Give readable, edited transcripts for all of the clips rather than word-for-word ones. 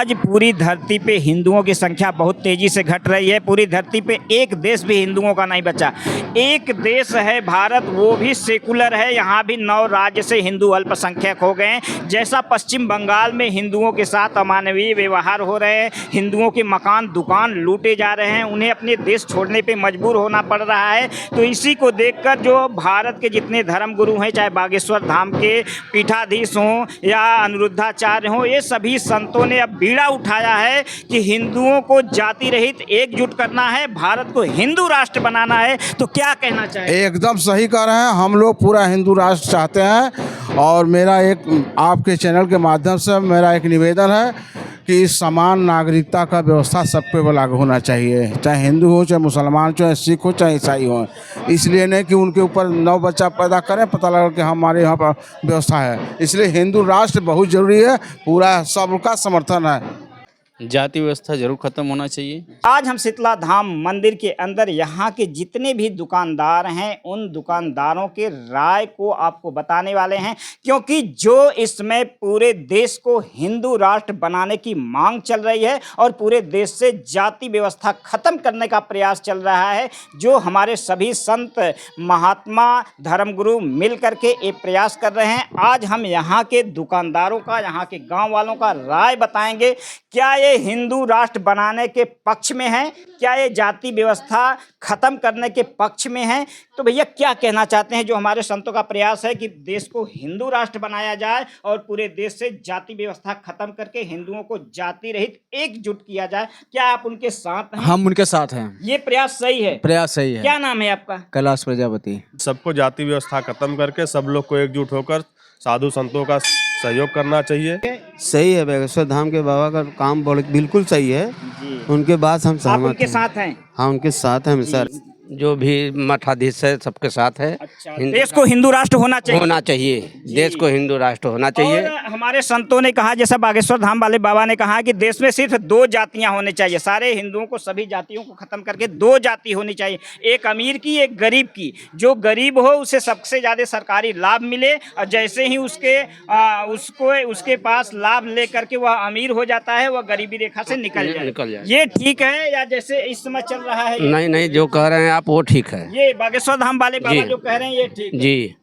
आज पूरी धरती पे हिंदुओं की संख्या बहुत तेजी से घट रही है। पूरी धरती पे एक देश भी हिंदुओं का नहीं बचा। एक देश है भारत, वो भी सेकुलर है। यहाँ भी 9 राज्य से हिंदू अल्पसंख्यक हो गए हैं। जैसा पश्चिम बंगाल में हिंदुओं के साथ अमानवीय व्यवहार हो रहे हैं, हिंदुओं के मकान दुकान लूटे जा रहे हैं, उन्हें अपने देश छोड़ने पे मजबूर होना पड़ रहा है। तो इसी को देखकर जो भारत के जितने धर्म गुरु हैं, चाहे बागेश्वर धाम के पीठाधीश हों या अनिरुद्धाचार्य हों, ये सभी संतों ने अब बीड़ा उठाया है कि हिंदुओं को जाति रहित एकजुट करना है, भारत को हिंदू राष्ट्र बनाना है। तो क्या कहना चाहिए? एकदम सही कह रहे हैं। हम लोग पूरा हिंदू राष्ट्र चाहते हैं और मेरा एक आपके चैनल के माध्यम से मेरा एक निवेदन है कि समान नागरिकता का व्यवस्था सब पे लागू होना चाहिए, चाहे हिंदू हो, चाहे मुसलमान, चाहे सिख हो, चाहे ईसाई हो। इसलिए नहीं कि उनके ऊपर 9 बच्चा पैदा करें, पता लगा कि हमारे यहाँ पर व्यवस्था है। इसलिए हिंदू राष्ट्र बहुत ज़रूरी है, पूरा सबका समर्थन है। जाति व्यवस्था जरूर खत्म होना चाहिए। आज हम शीतला धाम मंदिर के अंदर यहाँ के जितने भी दुकानदार हैं, उन दुकानदारों के राय को आपको बताने वाले हैं, क्योंकि जो इसमें पूरे देश को हिंदू राष्ट्र बनाने की मांग चल रही है और पूरे देश से जाति व्यवस्था खत्म करने का प्रयास चल रहा है, जो हमारे सभी संत महात्मा धर्मगुरु मिल करके ये प्रयास कर रहे हैं। आज हम यहाँ के दुकानदारों का, यहाँ के गाँव वालों का राय बताएंगे। क्या ये हिंदू राष्ट्र बनाने के पक्ष में है? क्या ये जाति व्यवस्था खत्म करने के पक्ष में है? तो भैया क्या कहना चाहते हैं? जो हमारे संतों का प्रयास है कि देश को हिंदू राष्ट्र बनाया जाए और पूरे देश से जाति व्यवस्था खत्म करके हिंदुओं को जाति रहित एकजुट किया जाए, क्या आप उनके साथ हैं? हम उनके साथ हैं। ये प्रयास सही है? प्रयास सही है। क्या नाम है आपका? कैलाश प्रजापति। सबको जाति व्यवस्था खत्म करके सब लोग को एकजुट होकर साधु संतों का सहयोग करना चाहिए। सही है, बागेश्वर धाम के बाबा का काम बिल्कुल सही है। उनके बाद हम आप सहमत उनके हैं। साथ हैं? हाँ, उनके साथ हैं सर। जो भी मठाधीश है सबके साथ है। अच्छा, देश को हिंदू राष्ट्र होना चाहिए। देश को हिंदू राष्ट्र होना चाहिए। और हमारे संतों ने कहा, जैसा बागेश्वर धाम वाले बाबा ने कहा कि देश में सिर्फ 2 जातियां होनी चाहिए। सारे हिंदुओं को, सभी जातियों को खत्म करके 2 जाति होनी चाहिए, एक अमीर की, एक गरीब की। जो गरीब हो उसे सबसे ज़्यादा सरकारी लाभ मिले और जैसे ही उसके पास लाभ लेकर के वह अमीर हो जाता है, वह गरीबी रेखा से निकल जाए। ये ठीक है या जैसे इस समय चल रहा है? नहीं, जो कह रहे हैं आप वो ठीक है। ये बागेश्वर धाम वाले बाबा जो कह रहे हैं ये ठीक है? जी।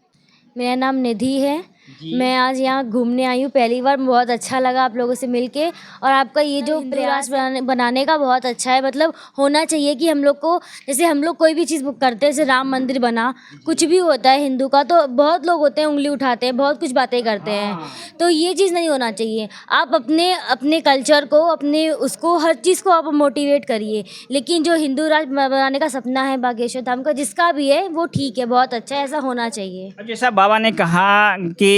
मेरा नाम निधि है। मैं आज यहाँ घूमने आई हूँ पहली बार। बहुत अच्छा लगा आप लोगों से मिलके, और आपका ये जो प्रयास बनाने का बहुत अच्छा है। मतलब होना चाहिए कि हम लोग को, जैसे हम लोग कोई भी चीज़ करते हैं, जैसे राम मंदिर बना, कुछ भी होता है हिंदू का, तो बहुत लोग होते हैं उंगली उठाते हैं, बहुत कुछ बातें करते हैं। तो ये चीज़ नहीं होना चाहिए। आप अपने कल्चर को, अपने उसको, हर चीज़ को आप मोटिवेट करिए। लेकिन जो हिंदू राष्ट्र बनाने का सपना है बागेश्वर धाम का, जिसका भी है, वो ठीक है, बहुत अच्छा है, ऐसा होना चाहिए। जैसा बाबा ने कहा कि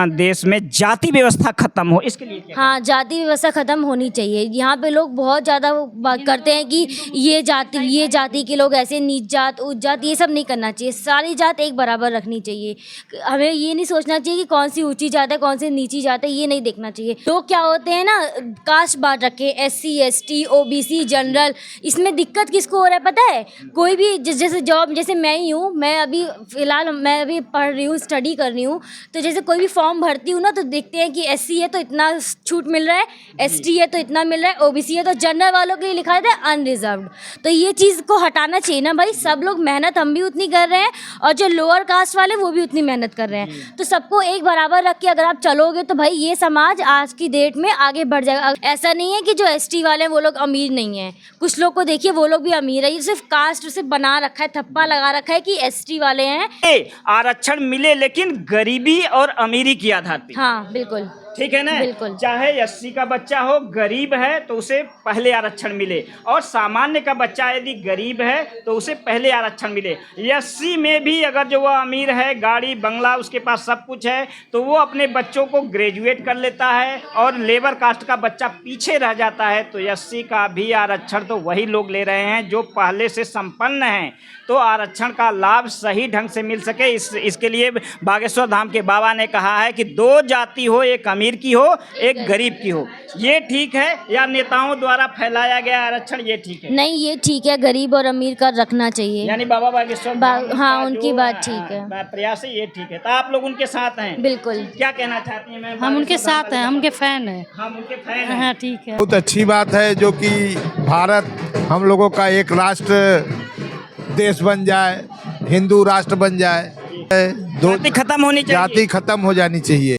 देश में जाति व्यवस्था खत्म हो, इसके लिए क्या? हाँ, जाति व्यवस्था खत्म होनी चाहिए। यहाँ पे लोग बहुत ज़्यादा बात करते हैं कि ये जाति के लोग ऐसे, नीच जात, उच्च जात, ये सब नहीं करना चाहिए। सारी जात एक बराबर रखनी चाहिए। हमें ये नहीं सोचना चाहिए कि कौन सी ऊंची जात है, कौन सी नीची जात है, ये नहीं देखना चाहिए। लोग क्या होते हैं ना, कास्ट बांट रखे, SC ST OBC जनरल। इसमें दिक्कत किसको हो रहा है पता है? कोई भी जैसे जॉब, जैसे मैं ही हूँ, मैं अभी फ़िलहाल मैं अभी पढ़ रही हूँ, स्टडी कर रही हूँ, तो जैसे कोई भी फॉर्म भरती हूँ ना, तो देखते हैं कि SC है तो इतना छूट मिल रहा है, ST है तो इतना मिल रहा है, OBC है तो जनरल वालों के लिए लिखा रहता है अनरिजर्व्ड। तो ये चीज़ को हटाना चाहिए ना भाई। सब लोग मेहनत, हम भी उतनी कर रहे हैं और जो लोअर कास्ट वाले वो भी उतनी मेहनत कर रहे हैं। तो सबको एक बराबर रख के अगर आप चलोगे तो भाई ये समाज आज की डेट में आगे बढ़ जाएगा। ऐसा नहीं है कि जो ST वाले हैं वो लोग अमीर नहीं है। कुछ लोग को देखिए, वो लोग भी अमीर है। ये सिर्फ कास्ट से बना रखा है, थप्पा लगा रखा है कि ST वाले हैं। आरक्षण मिले लेकिन गरीबी और अमीरी की आधार पे। हाँ बिल्कुल ठीक है ना? बिल्कुल। चाहे 80 का बच्चा हो, गरीब है तो उसे पहले आरक्षण मिले, और सामान्य का बच्चा यदि गरीब है तो उसे पहले आरक्षण मिले। 80 में भी अगर जो वह अमीर है, गाड़ी बंगला उसके पास सब कुछ है, तो वो अपने बच्चों को ग्रेजुएट कर लेता है और लेबर कास्ट का बच्चा पीछे रह जाता है। तो 80 का भी आरक्षण तो वही लोग ले रहे हैं जो पहले से संपन्न हैं। तो आरक्षण का लाभ सही ढंग से मिल सके, इसके लिए बागेश्वर धाम के बाबा ने कहा है कि 2 जाति हो, एक अमीर अमीर की हो, एक गरीब की हो, ये ठीक है या नेताओं द्वारा फैलाया गया आरक्षण ये ठीक है? नहीं, ये ठीक है, गरीब और अमीर का रखना चाहिए। यानी बाबा बागेश्वर धाम हाँ, का उनकी जो, बात ठीक है। प्रयास है ये ठीक है, तो आप लोग उनके साथ हैं? बिल्कुल। क्या कहना चाहती हैं मैम? हम उनके साथ हैं, हम उनके फैन हैं। हम उनके फैन हैं। हाँ, ठीक है। बहुत अच्छी बात है जो कि भारत हम लोगों का एक राष्ट्र देश बन जाए, हिंदू राष्ट्र बन जाए। जाति खत्म होनी चाहिए। जाति खत्म हो जानी चाहिए।